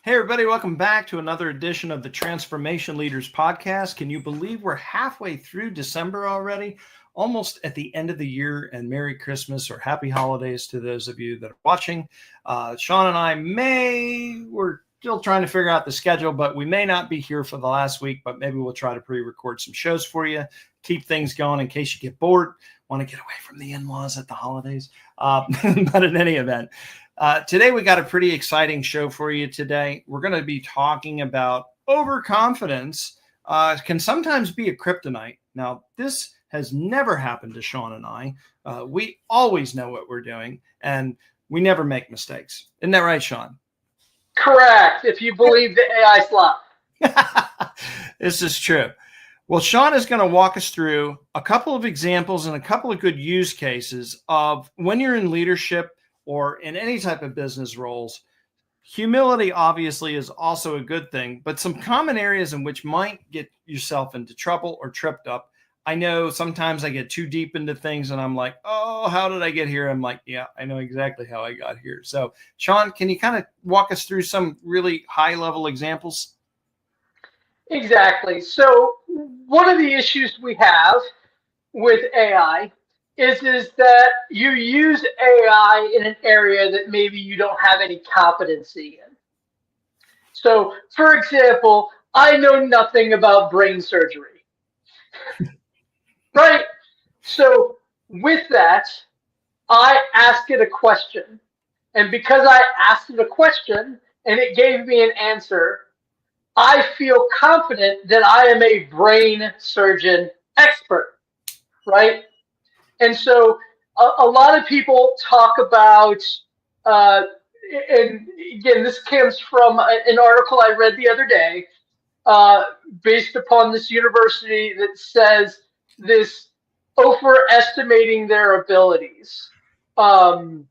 Hey, everybody, welcome back to another edition of the Transformation Leaders Podcast. Can you believe we're halfway through December already? Almost at the end of the year, and Merry Christmas or Happy Holidays to those of you that are watching. Sean and I we're still trying to figure out the schedule, but we may not be here for the last week, but maybe we'll try to pre-record some shows for you, keep things going in case you get bored, want to get away from the in-laws at the holidays. But in any event, today we got a pretty exciting show for you today. We're going to be talking about overconfidence can sometimes be a kryptonite. Now, this has never happened to Sean and I. We always know what we're doing, and we never make mistakes. Isn't that right, Sean? Correct, if you believe the AI slop. This is true. Well, Sean is going to walk us through a couple of examples and a couple of good use cases of when you're in leadership or in any type of business roles. Humility obviously is also a good thing, but some common areas in which might get yourself into trouble or tripped up. I know sometimes I get too deep into things and I'm like, oh, how did I get here? I'm like, yeah, I know exactly how I got here. So Sean, can you kind of walk us through some really high level examples? Exactly. So one of the issues we have with AI is that you use AI in an area that maybe you don't have any competency in. So, for example, I know nothing about brain surgery. Right? So with that, I ask it a question. And because I asked it a question and it gave me an answer, I feel confident that I am a brain surgeon expert, right? And so a lot of people talk about, and again, this comes from an article I read the other day, based upon this university that says this overestimating their abilities. And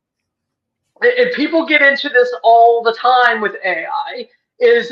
people get into this all the time with AI. I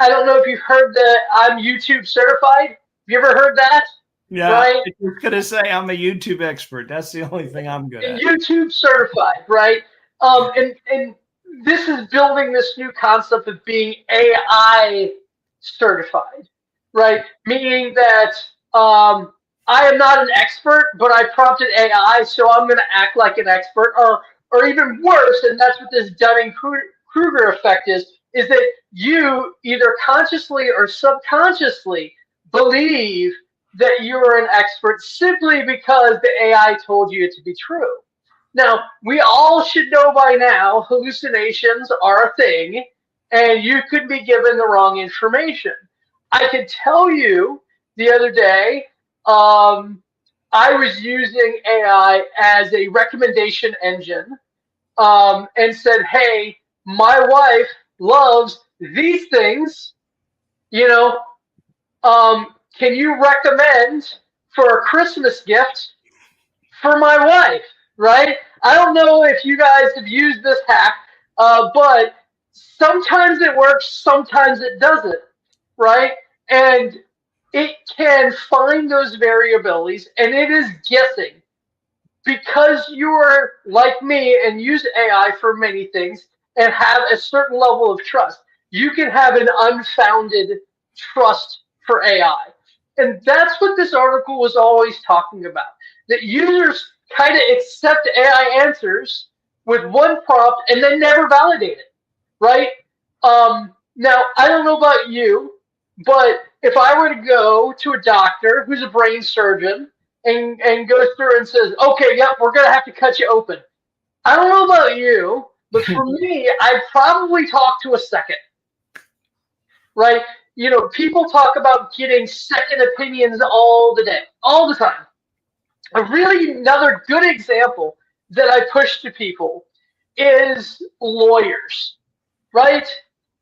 don't know if you've heard that I'm YouTube certified. Have you ever heard that? Yeah, right? I was going to say I'm a YouTube expert. That's the only thing I'm good at. YouTube certified, right? And this is building this new concept of being AI certified, right? Meaning that I am not an expert, but I prompted AI, so I'm going to act like an expert, or even worse, and that's what this Dunning-Kruger effect is that you either consciously or subconsciously believe that you are an expert simply because the AI told you it to be true. Now, we all should know by now hallucinations are a thing, and you could be given the wrong information. I could tell you the other day, I was using AI as a recommendation engine, and said, hey, my wife loves these things, can you recommend for a Christmas gift for my wife, right? I don't know if you guys have used this hack, but sometimes it works, sometimes it doesn't, right? And it can find those variabilities, and it is guessing. Because you are like me and use AI for many things and have a certain level of trust, you can have an unfounded trust for AI. And that's what this article was always talking about, that users kind of accept AI answers with one prompt and then never validate it, right? Now, I don't know about you, but if I were to go to a doctor who's a brain surgeon and goes through and says, okay, yep, we're going to have to cut you open. I don't know about you, but for me, I'd probably talk to a second, right? People talk about getting second opinions all the time. Another good example that I push to people is lawyers, right?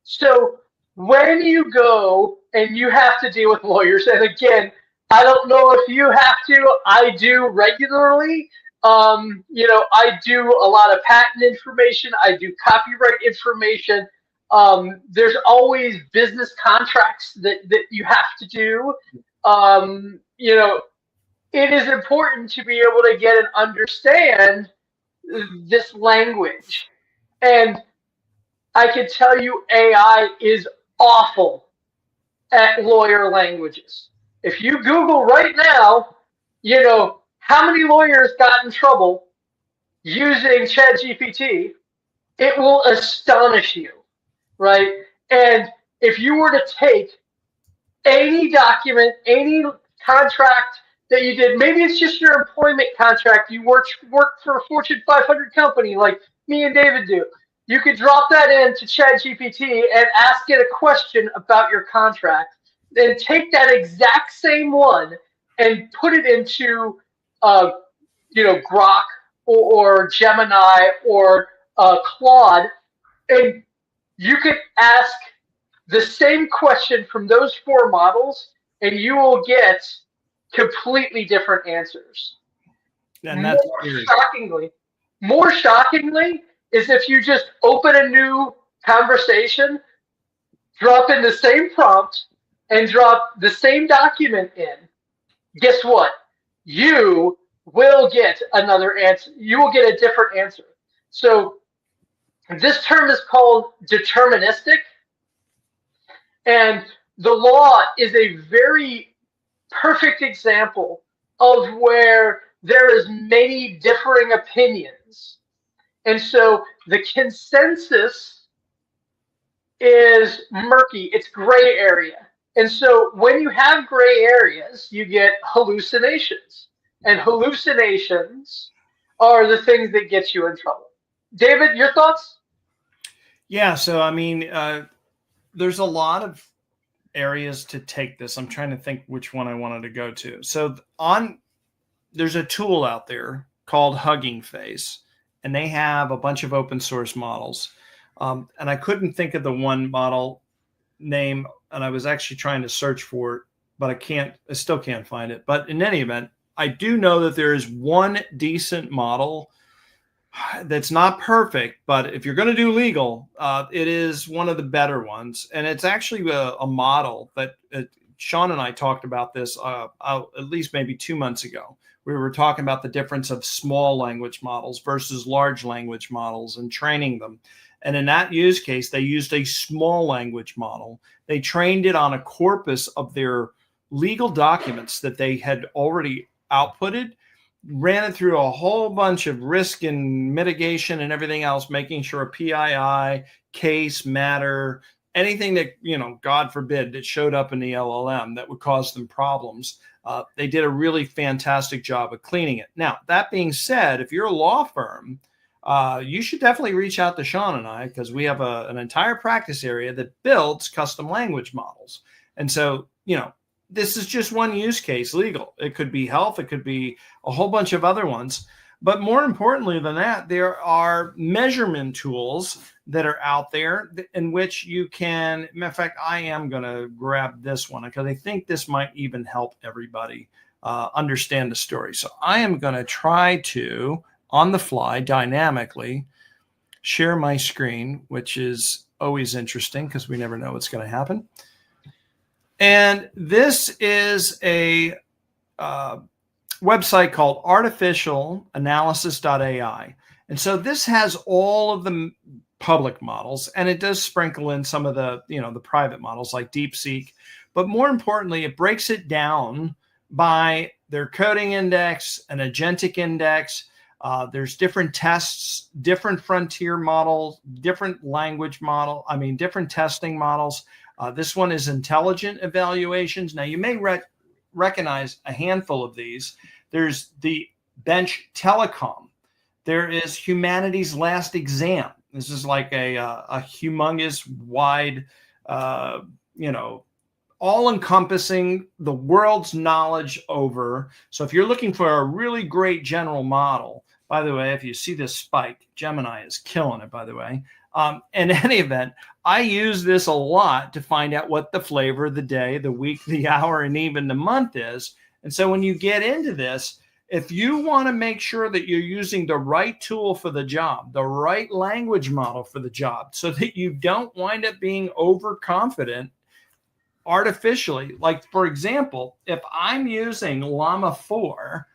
So when you go and you have to deal with lawyers, and again, I don't know if you have to, I do regularly. I do a lot of patent information. I do copyright information. There's always business contracts that you have to do. It is important to be able to get and understand this language. And I can tell you AI is awful at lawyer languages. If you Google right now, how many lawyers got in trouble using ChatGPT, it will astonish you, right? And if you were to take any document, any contract that you did, maybe it's just your employment contract, you work for a Fortune 500 company like me and David do. You could drop that into ChatGPT and ask it a question about your contract. Then take that exact same one and put it into, Grok or Gemini or Claude, and you could ask the same question from those four models, and you will get completely different answers. And that's More shockingly, is if you just open a new conversation, drop in the same prompt, and drop the same document in. Guess what? You will get another answer. You will get a different answer. So this term is called deterministic. And the law is a very perfect example of where there is many differing opinions. And so the consensus is murky. It's gray area. And so when you have gray areas, you get hallucinations. And hallucinations are the things that get you in trouble. David, your thoughts? Yeah. So, I mean, there's a lot of areas to take this. I'm trying to think which one I wanted to go to. So there's a tool out there called Hugging Face, and they have a bunch of open source models. And I couldn't think of the one model name, and I was actually trying to search for it, but I still can't find it. But in any event, I do know that there is one decent model that's not perfect, but if you're going to do legal, it is one of the better ones. And it's actually a model that Sean and I talked about this at least maybe 2 months ago. We were talking about the difference of small language models versus large language models and training them. And in that use case, they used a small language model. They trained it on a corpus of their legal documents that they had already outputted, ran it through a whole bunch of risk and mitigation and everything else, making sure a PII, case, matter, anything that, God forbid, that showed up in the LLM that would cause them problems. They did a really fantastic job of cleaning it. Now, that being said, if you're a law firm, you should definitely reach out to Sean and I, because we have an entire practice area that builds custom language models. And so, this is just one use case, legal. It could be health. It could be a whole bunch of other ones. But more importantly than that, there are measurement tools that are out there in which you can, matter of fact, I am going to grab this one because I think this might even help everybody understand the story. So I am going to try to, on the fly, dynamically share my screen, which is always interesting because we never know what's going to happen. And this is a website called artificialanalysis.ai. And so this has all of the public models, and it does sprinkle in some of the, the private models like DeepSeek. But more importantly, it breaks it down by their coding index, an agentic index. There's different tests, different frontier models, different different testing models. This one is intelligent evaluations. Now, you may recognize a handful of these. There's the Bench Telecom. There is Humanity's Last Exam. This is like a humongous, wide, all-encompassing, the world's knowledge over. So if you're looking for a really great general model, by the way, if you see this spike, Gemini is killing it, by the way. In any event, I use this a lot to find out what the flavor of the day, the week, the hour, and even the month is. And so when you get into this, if you want to make sure that you're using the right tool for the job, the right language model for the job, so that you don't wind up being overconfident artificially. Like, for example, if I'm using Llama 4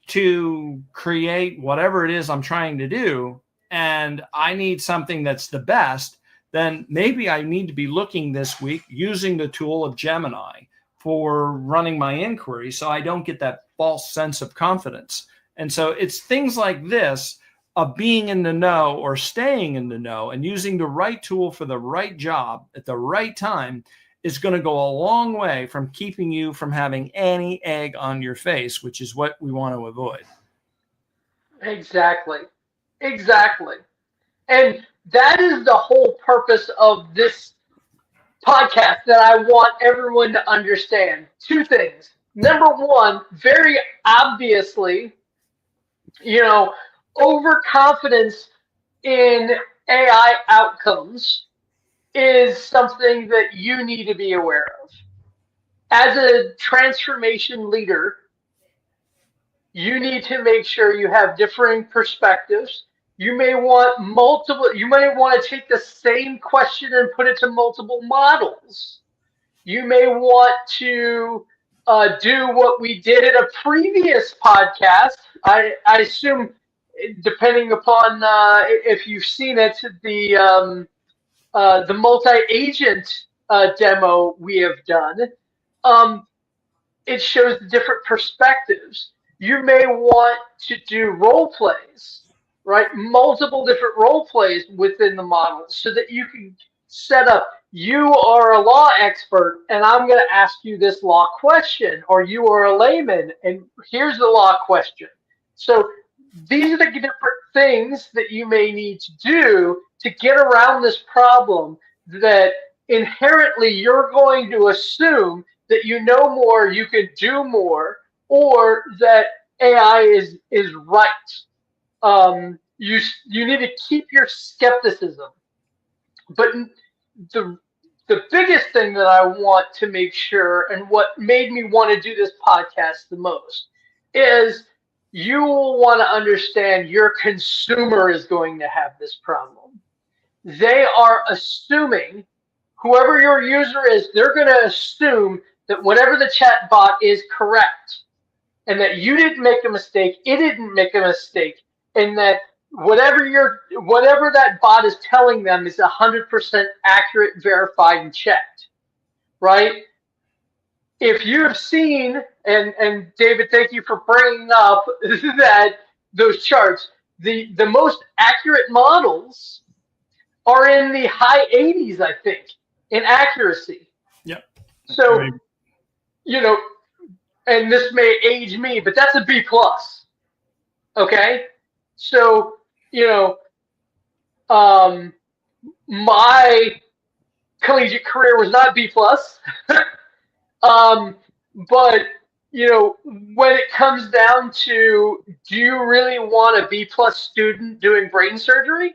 to create whatever it is I'm trying to do, and I need something that's the best, then maybe I need to be looking this week using the tool of Gemini for running my inquiry so I don't get that false sense of confidence. And so it's things like this of being in the know or staying in the know and using the right tool for the right job at the right time is going to go a long way from keeping you from having any egg on your face, which is what we want to avoid. Exactly. Exactly. And that is the whole purpose of this podcast that I want everyone to understand. Two things. Number one, very obviously, overconfidence in AI outcomes is something that you need to be aware of. As a transformation leader, you need to make sure you have differing perspectives. You may want to take the same question and put it to multiple models. You may want to do what we did in a previous podcast. I assume, depending upon if you've seen it, the multi-agent demo we have done. It shows the different perspectives. You may want to do role plays, right? Multiple different role plays within the model so that you can set up, you are a law expert and I'm going to ask you this law question, or you are a layman and here's the law question. So these are the different things that you may need to do to get around this problem that inherently you're going to assume that you know more, you can do more, or that AI is right. You need to keep your skepticism. But the biggest thing that I want to make sure, and what made me want to do this podcast the most, is you will want to understand your consumer is going to have this problem. They are assuming, whoever your user is, they're going to assume that whatever the chat bot is correct, and that you didn't make a mistake, it didn't make a mistake, and that whatever that bot is telling them is 100% accurate, verified, and checked, right? If you have seen, and David, thank you for bringing up those charts, the most accurate models are in the high 80s, I think, in accuracy. Yep. So, and this may age me, but that's a B plus. Okay? So, my collegiate career was not B plus. But, when it comes down to, do you really want a B plus student doing brain surgery?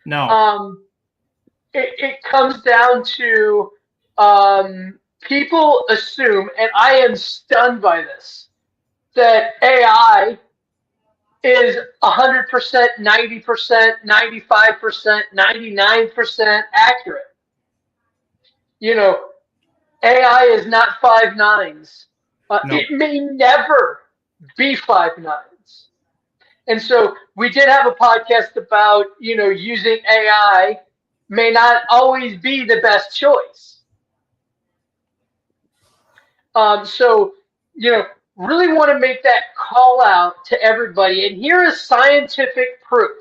No. It comes down to people assume, and I am stunned by this, that AI is 100%, 90%, 95%, 99% accurate. AI is not 5 nines. No. It may never be 5 nines. And so we did have a podcast about, using AI may not always be the best choice. So, really want to make that call out to everybody. And here is scientific proof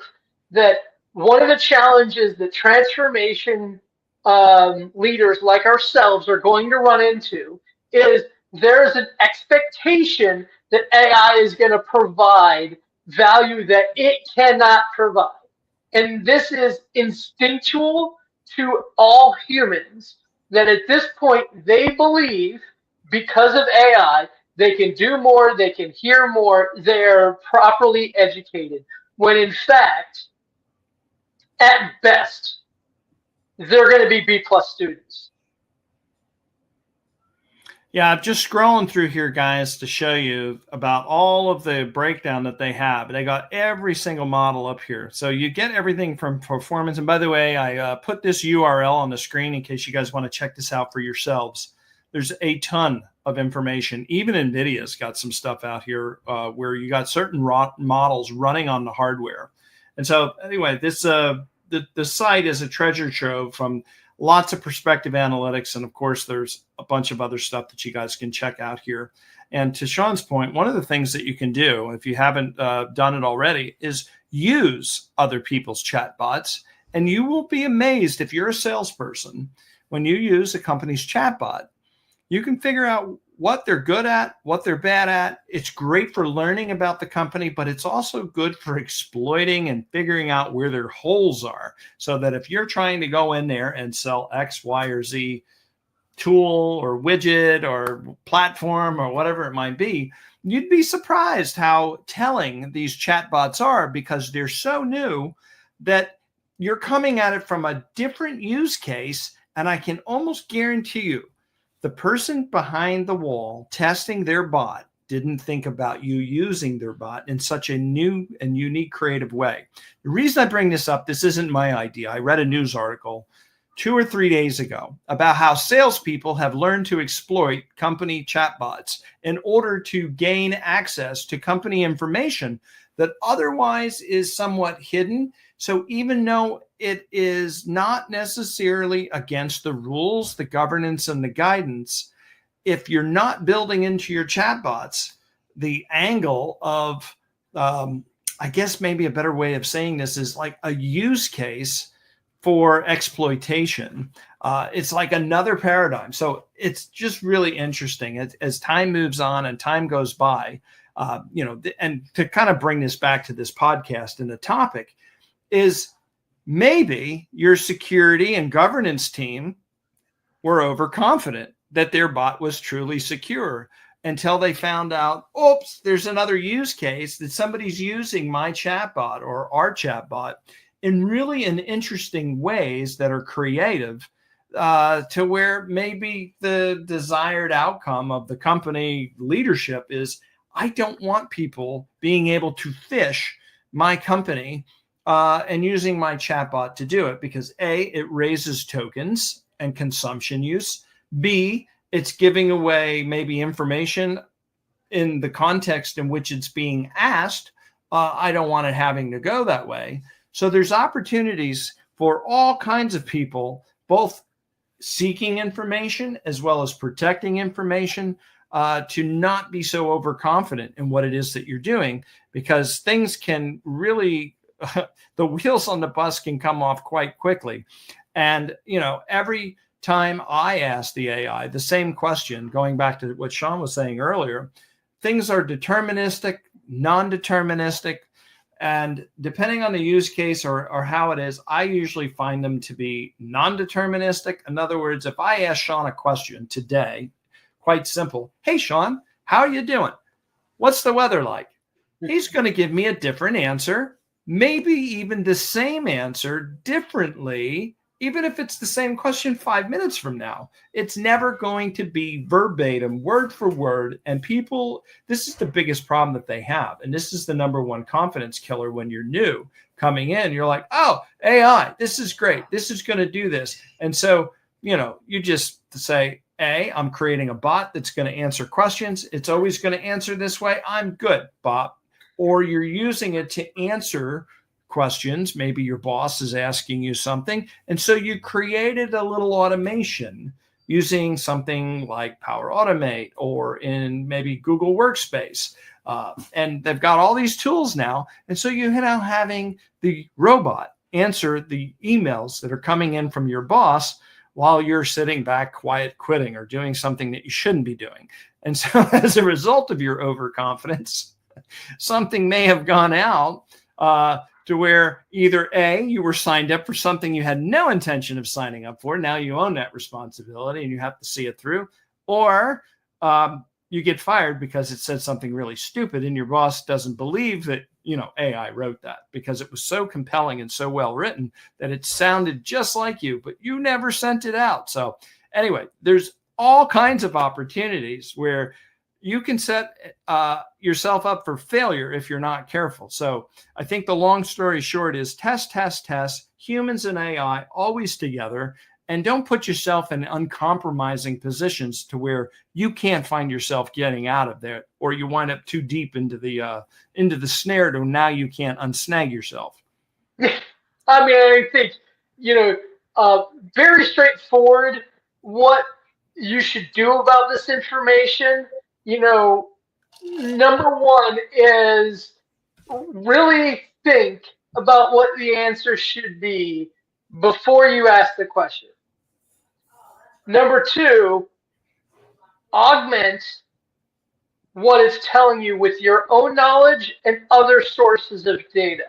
that one of the challenges that transformation leaders like ourselves are going to run into is there's an expectation that AI is going to provide value that it cannot provide. And this is instinctual to all humans, that at this point they believe because of AI, they can do more, they can hear more, they're properly educated. When in fact, at best, they're going to be B plus students. Yeah, I'm just scrolling through here, guys, to show you about all of the breakdown that they have. They got every single model up here. So you get everything from performance. And by the way, I put this URL on the screen in case you guys want to check this out for yourselves. There's a ton of information. Even NVIDIA's got some stuff out here where you got certain models running on the hardware. And so anyway, this the site is a treasure trove from lots of perspective analytics. And of course, there's a bunch of other stuff that you guys can check out here. And to Sean's point, one of the things that you can do, if you haven't done it already, is use other people's chatbots. And you will be amazed if you're a salesperson, when you use a company's chatbot, you can figure out what they're good at, what they're bad at. It's great for learning about the company, but it's also good for exploiting and figuring out where their holes are. So that if you're trying to go in there and sell X, Y, or Z tool or widget or platform or whatever it might be, you'd be surprised how telling these chatbots are, because they're so new that you're coming at it from a different use case. And I can almost guarantee you, the person behind the wall testing their bot didn't think about you using their bot in such a new and unique, creative way. The reason I bring this up, this isn't my idea. I read a news article 2 or 3 days ago about how salespeople have learned to exploit company chatbots in order to gain access to company information that otherwise is somewhat hidden. So even though it is not necessarily against the rules, the governance, and the guidance, if you're not building into your chatbots the angle of, I guess maybe a better way of saying this is like a use case for exploitation, it's like another paradigm. So it's just really interesting as time moves on and time goes by, and to kind of bring this back to this podcast and the topic is, maybe your security and governance team were overconfident that their bot was truly secure until they found out, oops, there's another use case that somebody's using my chatbot or our chatbot in really in interesting ways that are creative, to where maybe the desired outcome of the company leadership is, I don't want people being able to phish my company and using my chatbot to do it, because A, it raises tokens and consumption use. B, it's giving away maybe information in the context in which it's being asked. I don't want it having to go that way. So there's opportunities for all kinds of people, both seeking information as well as protecting information, to not be so overconfident in what it is that you're doing, because things can really the wheels on the bus can come off quite quickly. And, every time I ask the AI the same question, going back to what Sean was saying earlier, things are deterministic, non-deterministic, and depending on the use case or how it is, I usually find them to be non-deterministic. In other words, if I ask Sean a question today, quite simple, hey, Sean, how are you doing? What's the weather like? He's going to give me a different answer, maybe even the same answer differently, even if it's the same question 5 minutes from now. It's never going to be verbatim, word for word. And people, this is the biggest problem that they have. And this is the number one confidence killer when you're new coming in. You're like, oh, AI, this is great. This is going to do this. And so, you just say, I'm creating a bot that's going to answer questions. It's always going to answer this way. I'm good, Bob. Or you're using it to answer questions. Maybe your boss is asking you something. And so you created a little automation using something like Power Automate or in maybe Google Workspace. And they've got all these tools now. And so you're now having the robot answer the emails that are coming in from your boss while you're sitting back quiet quitting or doing something that you shouldn't be doing. And so as a result of your overconfidence, something may have gone out to where either A, you were signed up for something you had no intention of signing up for. Now you own that responsibility and you have to see it through. Or you get fired because it said something really stupid and your boss doesn't believe that, AI wrote that because it was so compelling and so well written that it sounded just like you, but you never sent it out. So anyway, there's all kinds of opportunities where you can set yourself up for failure if you're not careful. So I think the long story short is test, humans and AI always together, and don't put yourself in uncompromising positions to where you can't find yourself getting out of there, or you wind up too deep into the snare to now you can't unsnag yourself. I mean, I think, you know, very straightforward what you should do about this information. You know, number one is really think about what the answer should be before you ask the question. Number two, augment what it's telling you with your own knowledge and other sources of data.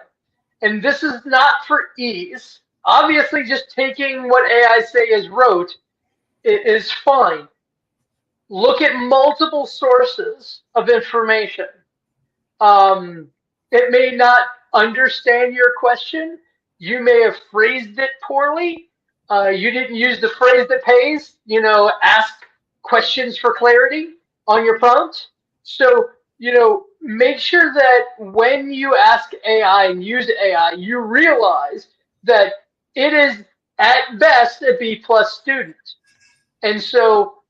And this is not for ease. Obviously, just taking what AI say is rote is fine. Look at multiple sources of information. It may not understand your question. You may have phrased it poorly. You didn't use the phrase that pays, ask questions for clarity on your prompt. So, make sure that when you ask AI and use AI, you realize that it is at best a B plus student. And so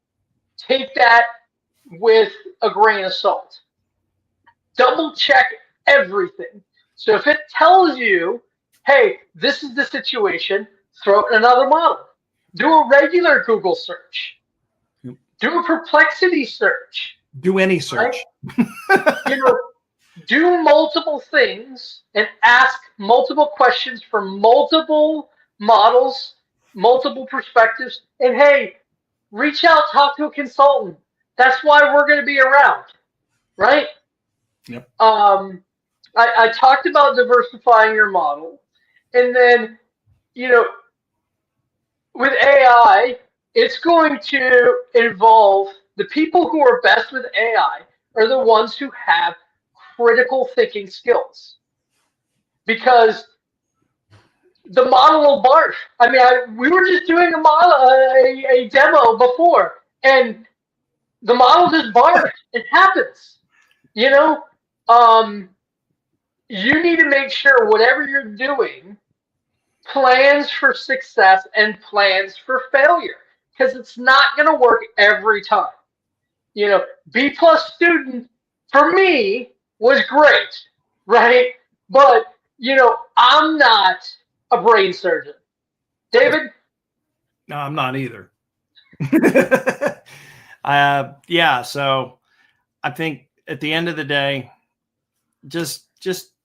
take that with a grain of salt. Double check everything. So if it tells you, hey, this is the situation, throw it in another model. Do a regular Google search. Yep. Do a perplexity search. Do any search. Right? Do multiple things and ask multiple questions from multiple models, multiple perspectives. And hey, reach out, talk to a consultant. That's why we're going to be around, right? Yep. I talked about diversifying your model, and then, with AI, it's going to involve the people who are best with AI are the ones who have critical thinking skills, because the model will barf. I mean, we were just doing a demo before, and the model just barfed. It happens, You need to make sure whatever you're doing plans for success and plans for failure, because it's not going to work every time. B plus student for me was great, right? But, I'm not a brain surgeon. David? No, I'm not either. So I think at the end of the day, just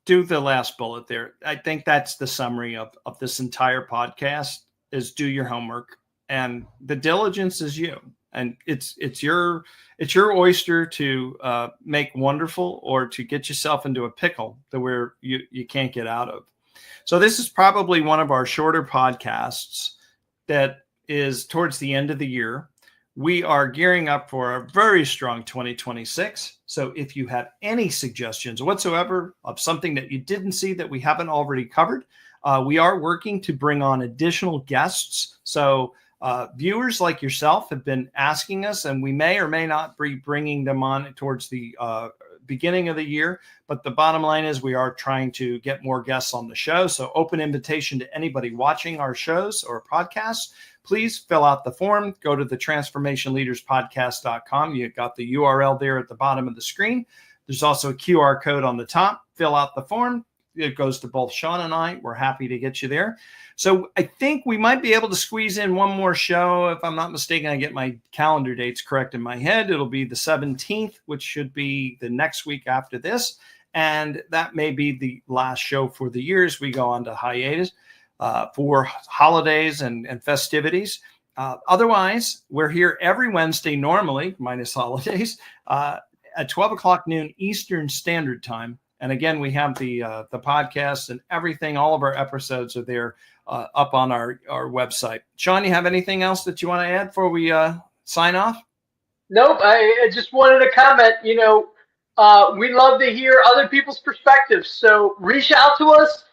do the last bullet there. I think that's the summary of this entire podcast is do your homework, and the diligence is you. And it's your oyster to make wonderful or to get yourself into a pickle to where you can't get out of. So this is probably one of our shorter podcasts that is towards the end of the year. We are gearing up for a very strong 2026. So if you have any suggestions whatsoever of something that you didn't see that we haven't already covered, we are working to bring on additional guests. So viewers like yourself have been asking us, and we may or may not be bringing them on towards the beginning of the year. But the bottom line is we are trying to get more guests on the show. So open invitation to anybody watching our shows or podcasts. Please fill out the form. Go to the transformationleaderspodcast.com. You got the URL there at the bottom of the screen. There's also a QR code on the top. Fill out the form. It goes to both Sean and I. We're happy to get you there. So I think we might be able to squeeze in one more show. If I'm not mistaken, I get my calendar dates correct in my head. It'll be the 17th, which should be the next week after this. And that may be the last show for the year as we go on to hiatus for holidays and festivities. Otherwise, we're here every Wednesday normally, minus holidays, at 12 o'clock noon Eastern Standard Time. And again, we have the podcast and everything. All of our episodes are there up on our website. Sean, you have anything else that you want to add before we sign off? Nope. I just wanted to comment. We love to hear other people's perspectives. So reach out to us.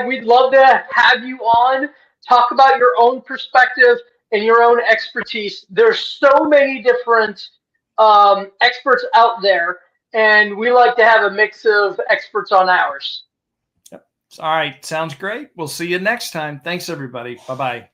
We'd love to have you on, talk about your own perspective and your own expertise. There's so many different experts out there, and we like to have a mix of experts on ours. Yep. All right. Sounds great. We'll see you next time. Thanks, everybody. Bye-bye.